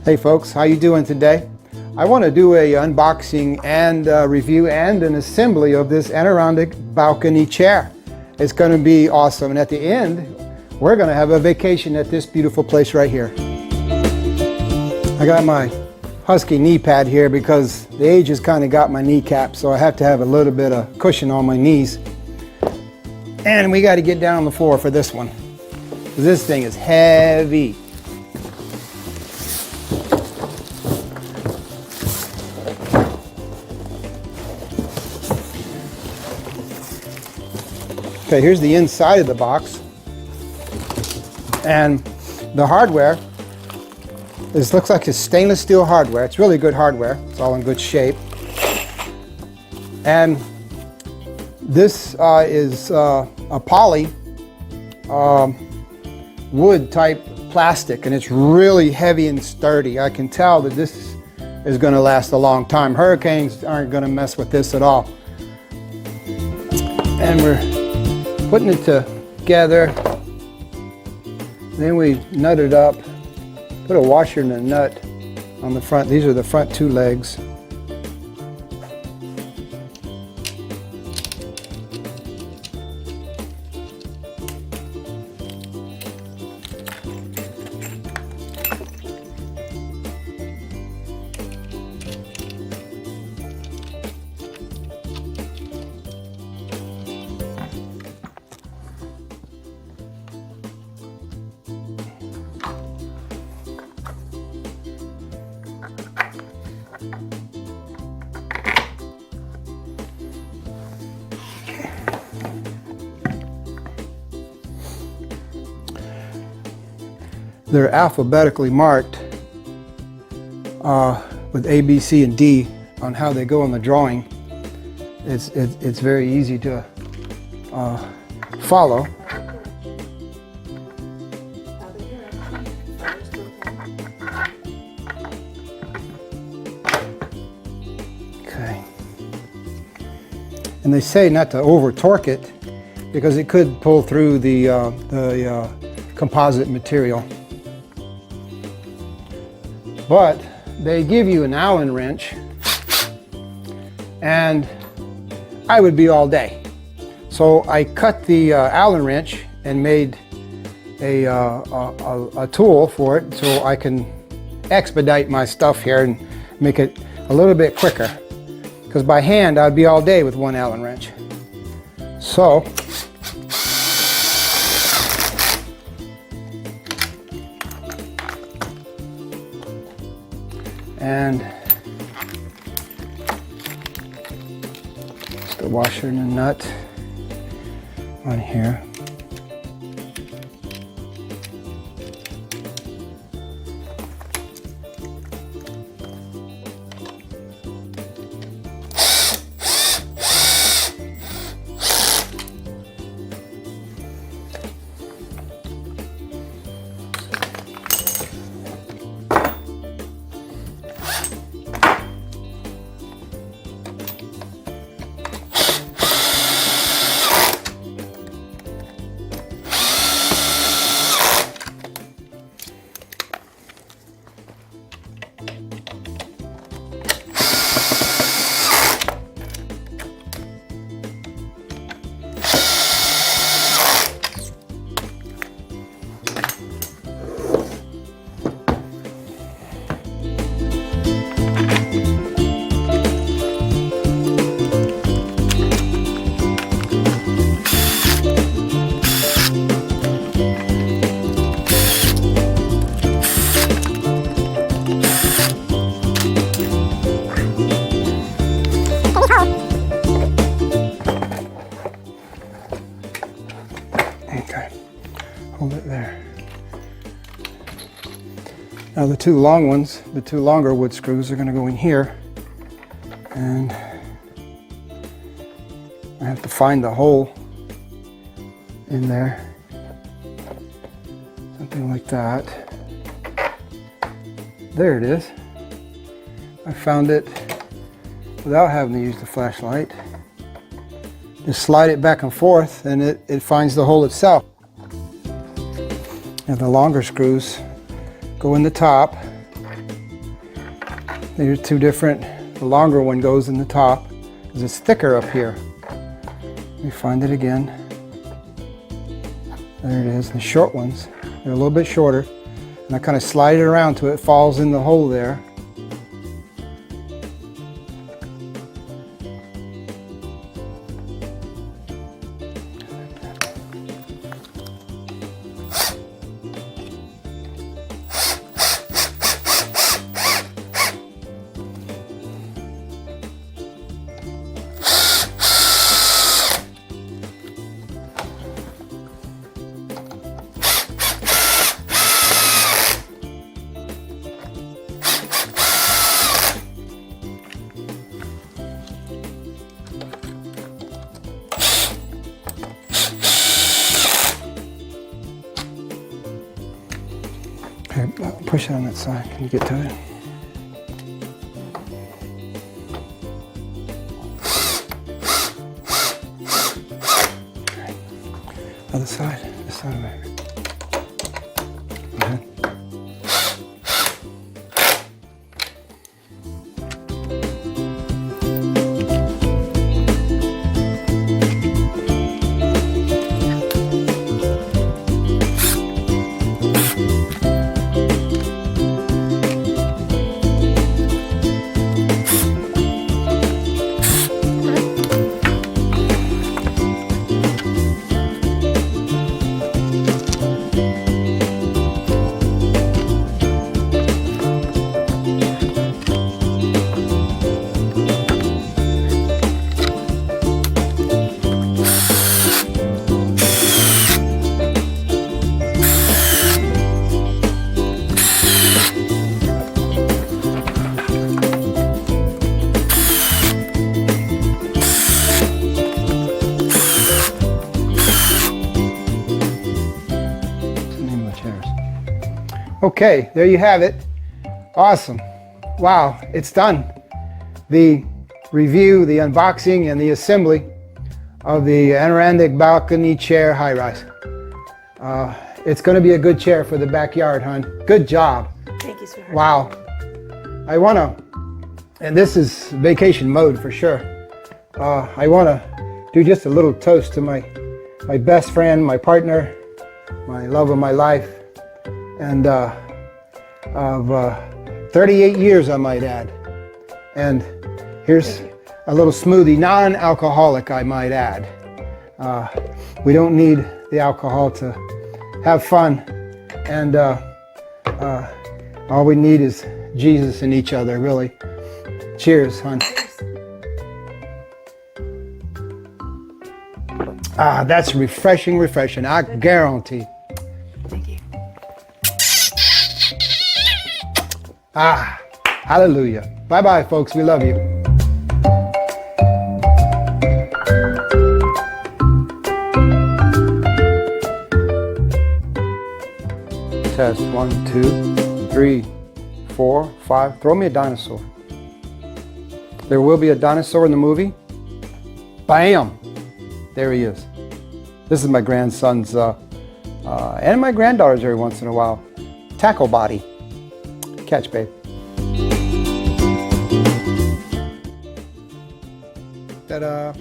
Hey folks, how you doing today? I want to do a unboxing and review and an assembly of this Adirondack balcony chair. It's going to be awesome, and at the end we're going to have a vacation at this beautiful place right here. I got my Husky knee pad here because the age has kind of got my kneecap, so I have to have a little bit of cushion on my knees. And we got to get down on the floor for this one. This thing is heavy. Okay, here's the inside of the box, and the hardware. This looks like it's stainless steel hardware. It's really good hardware. It's all in good shape. And this is a poly wood type plastic, and it's really heavy and sturdy. I can tell that this is going to last a long time. Hurricanes aren't going to mess with this at all. And we're putting it together. Then we nut it up, put a washer and a nut on the front. These are the front two legs. They're alphabetically marked with A, B, C, and D on how they go in the drawing. It's very easy to follow. Okay. And they say not to over torque it because it could pull through the composite material. But they give you an Allen wrench, and I would be all day. So I cut the Allen wrench and made a tool for it so I can expedite my stuff here and make it a little bit quicker. Because by hand I'd be all day with one Allen wrench. So and just a washer and a nut on here. Okay, hold it there. Now the two long ones, the two longer wood screws are going to go in here, and I have to find the hole in there, something like that. There it is. I found it without having to use the flashlight. Just slide it back and forth and it finds the hole itself. And the longer screws go in the top There's two different. The longer one goes in the top because it's thicker up here. Let me find it again. There it is. The short ones, they're a little bit shorter. And I kind of slide it around till it falls in the hole there. Here, push it on that side. Can you get to it? Other side. This side of it. Okay. Okay, there you have it. Awesome. Wow, it's done. The review, the unboxing, and the assembly of the Adirondack balcony chair high-rise. It's going to be a good chair for the backyard, hon. Good job. Thank you, sweetheart. Wow. I want to, and this is vacation mode for sure. I want to do just a little toast to my best friend, my partner, my love of my life, and of 38 years, I might add. And here's a little smoothie, non-alcoholic, I might add. We don't need the alcohol to have fun, and all we need is Jesus and each other, really. Cheers, hon. Ah, that's refreshing, I guarantee. Thank you. Ah, hallelujah. Bye-bye, folks. We love you. Test 1, 2, 3, 4, 5. Throw me a dinosaur. There will be a dinosaur in the movie. Bam! There he is. This is my grandson's and my granddaughter's every once in a while. Tackle body. Catch, babe. Ta-da!